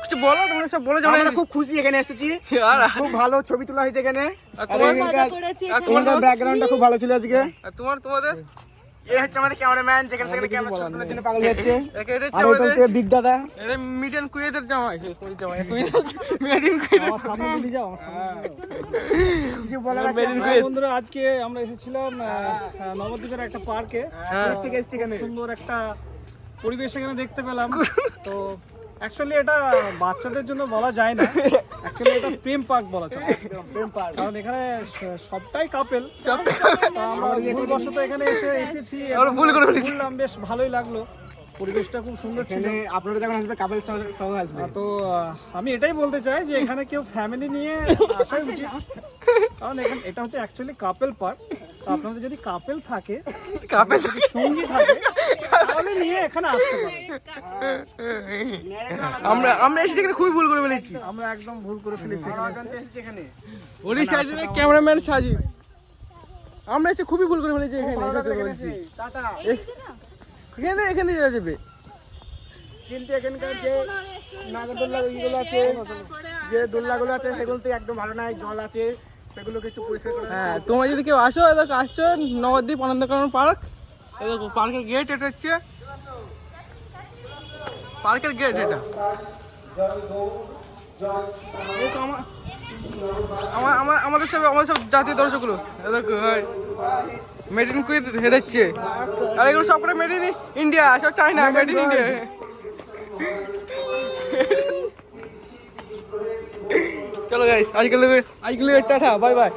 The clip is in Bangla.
কিছু বলো, তোমরা সব বলে যাও। আমরা খুব খুশি এখানে এসেছি, খুব ভালো ছবি তোলা হয়েছে এখানে। তোমার ব্যাকগ্রাউন্ডটা খুব ভালো ছিল আজকে। তোমাদের এই হচ্ছে আমাদের ক্যামেরাম্যান, যেখানে সেখানে ক্যামেরা ছবি তোলার জন্য পাগল হচ্ছে। এটা আর ওই হচ্ছে বিগ দাদা, এটা মিডেন কুয়েতের জামাই। মিডেন কুয়েত সামনে দিকে যাও। কিছু বলার আছে? বন্ধুরা, আজকে আমরা এসেছিলাম নবদ্বীপের একটা পার্কে। থেকে এসেছি এখানে, সুন্দর একটা পরিবেশ এখানে দেখতে পেলাম। তো অ্যাকচুয়ালি এটা বাচ্চাদের জন্য বলা যায় না, অ্যাকচুয়ালি এটা প্রেম পার্ক বলা যায়। প্রেম পার্ক, কারণ এখানে সবটাই কাপেল। আমরা ভুলবশত এখানে এসেছি, ভুল করে ফেলেছি। বললাম, বেশ ভালোই লাগলো, পরিবেশটা খুব সুন্দর ছিল। এখানে আপনারা যখন আসবে কাপল সহ আসবে। তো আমি এটাই বলতে চাই যে এখানে কেউ ফ্যামিলি নিয়ে আসাই উচিত, কারণ এখানে এটা হচ্ছে অ্যাকচুয়ালি কাপেল পার্ক। তো আপনাদের যদি কাপেল থাকে, কাপেল সঙ্গী থাকে, তাহলে নিয়ে এখানে আসতে পারেন। আমরা এসে এখানে খুবই ভুল করে ফেলেছি। আমরা একদম ভুল করে ফেলেছি এখানে ওরি সাজিদ, ক্যামেরাম্যান সাজিদ, আমরা এসে খুবই ভুল করে ফেলেছি এখানে। টাটা। এখানে যাওয়া যাবে, কিন্তু এখানকার যে নাগরদোল্লা ইগুলো আছে, যে দোল্লাগুলো আছে, সেগুলোতে একদম ভালো নাই, জল আছে, সেগুলোকে একটু পরিষ্কার করে। হ্যাঁ, তোমরা যদি কেউ আসো, দেখো আসছো নবদ্বীপ আনন্দকানন পার্ক। এই দেখো পার্কের গেট, এটা হচ্ছে পার্কের গেট। এটা আমাদের সব জাতীয় দর্শকগুলো দেখো, মেড ইন কুইথ হেরেচ্ছে। আর এগুলো সব করে মেড ইন ইন্ডিয়া, সব চায়না, মেড ইন ইন্ডিয়া। চলো গাইস, আজকে টাটা, বাই বাই।